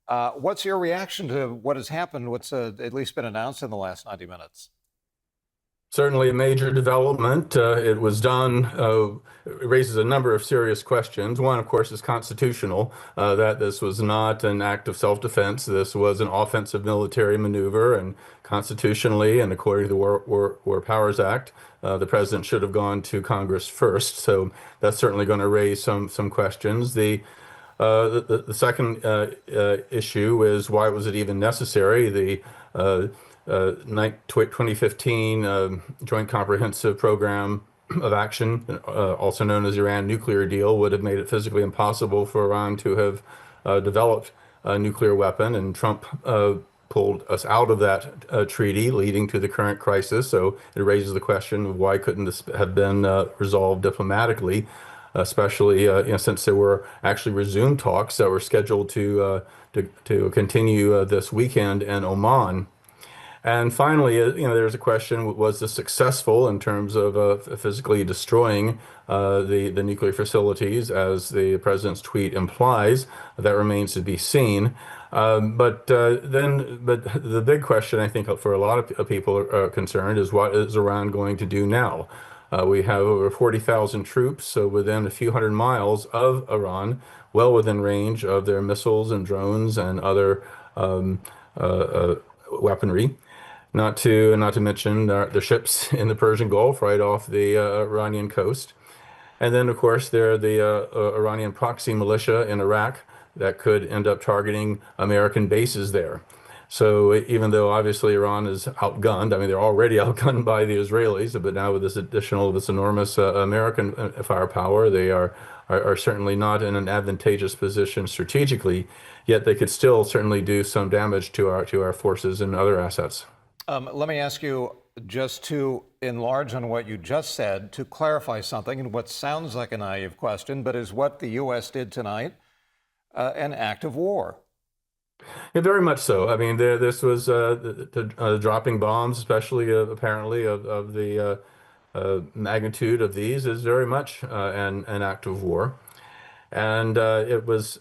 What's your reaction to what has happened? What's at least been announced in the last 90 minutes? Certainly a major development. It was done, it raises a number of serious questions. One, of course, is constitutional, that this was not an act of self-defense. This was an offensive military maneuver, and constitutionally, and according to the War Powers Act, the president should have gone to Congress first. So that's certainly going to raise some questions. The second issue is why was it even necessary? The 2015 Joint Comprehensive Program of Action, also known as Iran nuclear deal, would have made it physically impossible for Iran to have developed a nuclear weapon, and Trump pulled us out of that treaty, leading to the current crisis. So it raises the question of why couldn't this have been resolved diplomatically, especially since there were actually resumed talks that were scheduled to continue this weekend in Oman. And finally, there's a question: was this successful in terms of physically destroying the nuclear facilities, as the president's tweet implies? That remains to be seen. But the big question, I think, for a lot of people are concerned is what is Iran going to do now? We have over 40,000 troops, so within a few hundred miles of Iran, well within range of their missiles and drones and other weaponry. Not to mention the ships in the Persian Gulf right off the Iranian coast. And then, of course, there are the Iranian proxy militia in Iraq that could end up targeting American bases there. So even though obviously Iran is outgunned, I mean, they're already outgunned by the Israelis, but now with this enormous American firepower, they are certainly not in an advantageous position strategically, yet they could still certainly do some damage to our forces and other assets. Let me ask you, just to enlarge on what you just said, to clarify something in what sounds like a naive question, but is what the U.S. did tonight an act of war? Yeah, very much so. I mean, this was dropping bombs, especially apparently of the magnitude of these, is very much an act of war. And it was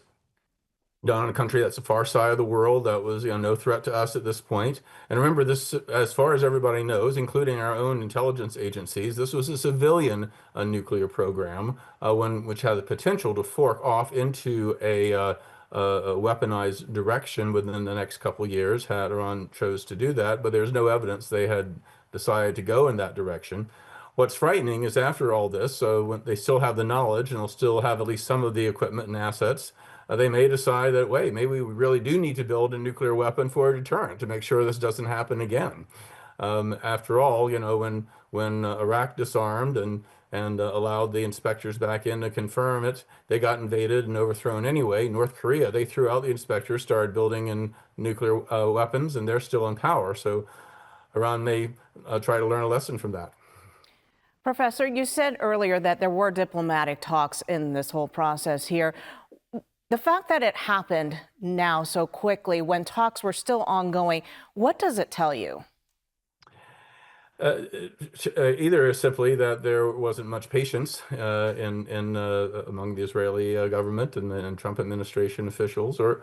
done in a country that's the far side of the world that was, no threat to us at this point. And remember, this, as far as everybody knows, including our own intelligence agencies, this was a civilian nuclear program, which had the potential to fork off into a weaponized direction within the next couple years, had Iran chose to do that. But there's no evidence they had decided to go in that direction. What's frightening is after all this, so when they still have the knowledge and they'll still have at least some of the equipment and assets, they may decide that, wait, maybe we really do need to build a nuclear weapon for a deterrent to make sure this doesn't happen again. After all, when Iraq disarmed and allowed the inspectors back in to confirm it, they got invaded and overthrown anyway. North Korea, they threw out the inspectors, started building in nuclear weapons, and they're still in power. So Iran may try to learn a lesson from that. Professor, you said earlier that there were diplomatic talks in this whole process here. The fact that it happened now so quickly when talks were still ongoing, what does it tell you? Either simply that there wasn't much patience among the Israeli government and Trump administration officials, or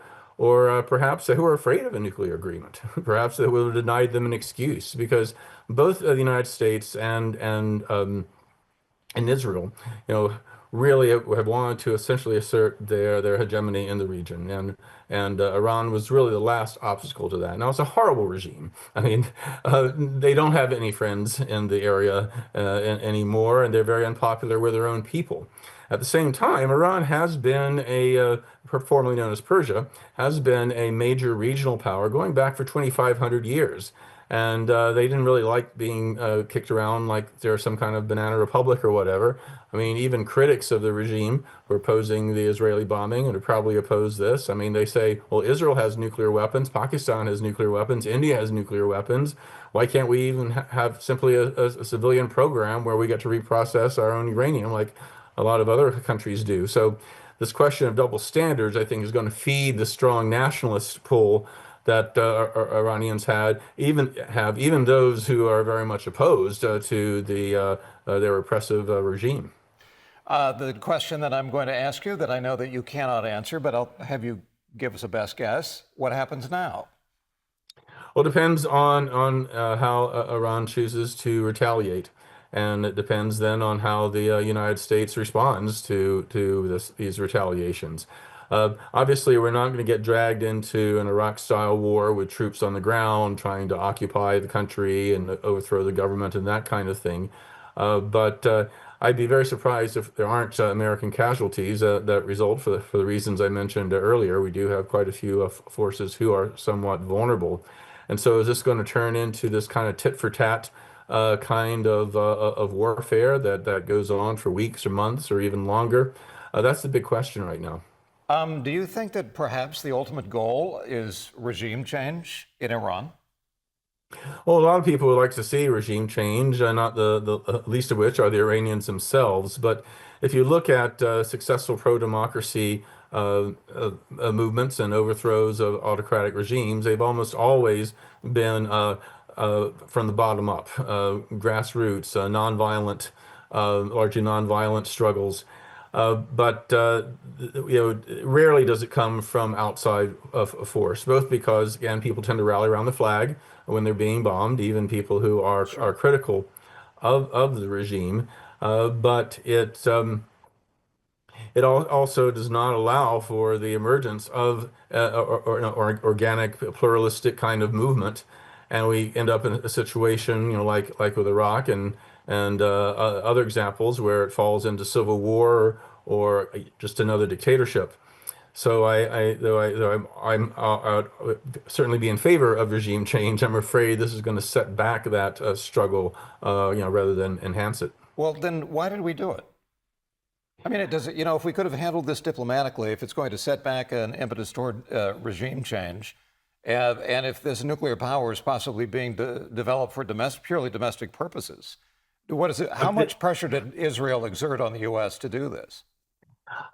perhaps they were afraid of a nuclear agreement. Perhaps they would have denied them an excuse, because both the United States and Israel, really have wanted to essentially assert their hegemony in the region, and Iran was really the last obstacle to that. Now it's a horrible regime. I mean, they don't have any friends in the area anymore, and they're very unpopular with their own people. At the same time, Iran has been formerly known as Persia, has been a major regional power going back for 2,500 years. And they didn't really like being kicked around like they're some kind of banana republic or whatever. I mean, even critics of the regime were opposing the Israeli bombing and would probably oppose this. I mean, they say, well, Israel has nuclear weapons, Pakistan has nuclear weapons, India has nuclear weapons. Why can't we even have simply a civilian program where we get to reprocess our own uranium like a lot of other countries do? So this question of double standards, I think, is going to feed the strong nationalist pull that Iranians even those who are very much opposed to their repressive regime. The question that I'm going to ask you, that I know that you cannot answer, but I'll have you give us a best guess. What happens now? Well, it depends on how Iran chooses to retaliate, and it depends then on how the United States responds to these retaliations. Obviously, we're not going to get dragged into an Iraq-style war with troops on the ground trying to occupy the country and overthrow the government and that kind of thing. But I'd be very surprised if there aren't American casualties that result for the reasons I mentioned earlier. We do have quite a few forces who are somewhat vulnerable. And so is this going to turn into this kind of tit for tat kind of warfare that goes on for weeks or months or even longer? That's the big question right now. Do you think that perhaps the ultimate goal is regime change in Iran? Well, a lot of people would like to see regime change, not the least of which are the Iranians themselves. But if you look at successful pro-democracy movements and overthrows of autocratic regimes, they've almost always been from the bottom up, grassroots, nonviolent, largely nonviolent struggles. But rarely does it come from outside of force, both because, again, people tend to rally around the flag when they're being bombed, even people who are critical of the regime. But it also does not allow for the emergence of organic, pluralistic kind of movement, and we end up in a situation, like with Iraq and other examples where it falls into civil war or just another dictatorship. So though I'm certainly be in favor of regime change, I'm afraid this is going to set back that struggle, rather than enhance it. Well, then why did we do it? I mean, if we could have handled this diplomatically, if it's going to set back an impetus toward regime change, and if this nuclear power is possibly being developed for purely domestic purposes, what is it? How much pressure did Israel exert on the U.S. to do this?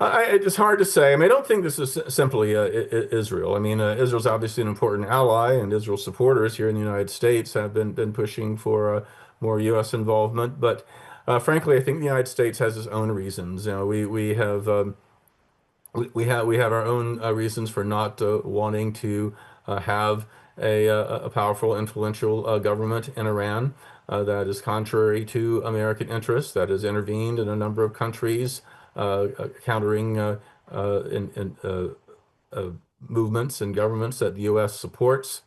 It's hard to say. I mean, I don't think this is simply Israel. I mean, Israel's obviously an important ally, and Israel's supporters here in the United States have been pushing for more U.S. involvement. But frankly, I think the United States has its own reasons. We have our own reasons for not wanting to have a powerful, influential government in Iran that is contrary to American interests, that has intervened in a number of countries, countering movements and governments that the U.S. supports.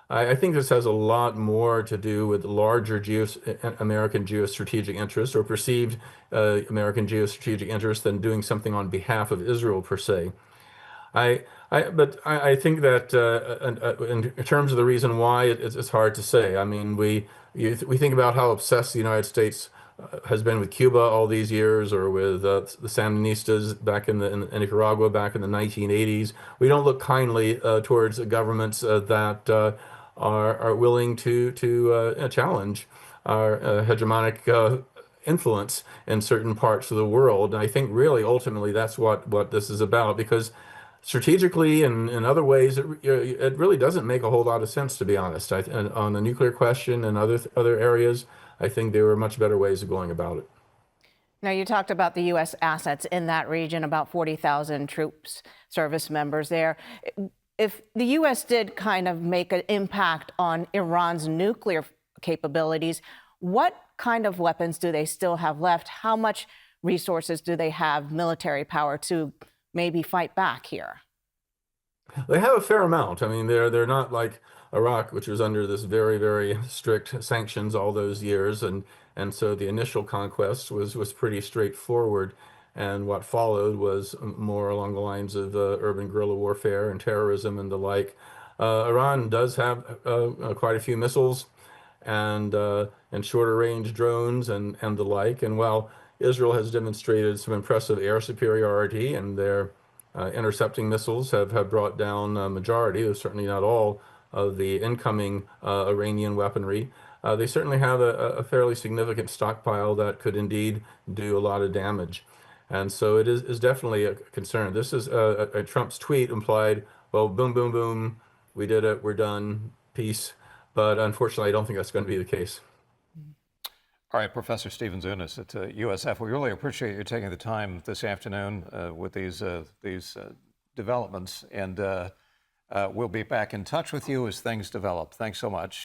I think this has a lot more to do with larger American geostrategic interests or perceived American geostrategic interests than doing something on behalf of Israel per se. But I think that in terms of the reason why, it's hard to say. I mean, we think about how obsessed the United States has been with Cuba all these years, or with the Sandinistas back in Nicaragua back in the 1980s. We don't look kindly towards governments that are willing to challenge our hegemonic influence in certain parts of the world. And I think really ultimately that's what this is about, because strategically and in other ways it really doesn't make a whole lot of sense, to be honest. And on the nuclear question and other areas, I think there were much better ways of going about it. Now, you talked about the U.S. assets in that region, about 40,000 troops, service members there. If the U.S. did kind of make an impact on Iran's nuclear capabilities, what kind of weapons do they still have left? How much resources do they have, military power, to maybe fight back here? They have a fair amount. I mean, they're not like Iraq, which was under this very, very strict sanctions all those years, and so the initial conquest was pretty straightforward, and what followed was more along the lines of urban guerrilla warfare and terrorism and the like. Iran does have quite a few missiles and shorter range drones and the like, and while Israel has demonstrated some impressive air superiority, and their intercepting missiles have brought down a majority, though certainly not all, of the incoming Iranian weaponry. They certainly have a fairly significant stockpile that could indeed do a lot of damage. And so it is definitely a concern. This is Trump's tweet implied, well, boom, boom, boom, we did it, we're done, peace. But unfortunately, I don't think that's going to be the case. All right, Professor Stephen Zunes at USF, we really appreciate you taking the time this afternoon with these developments, and we'll be back in touch with you as things develop. Thanks so much.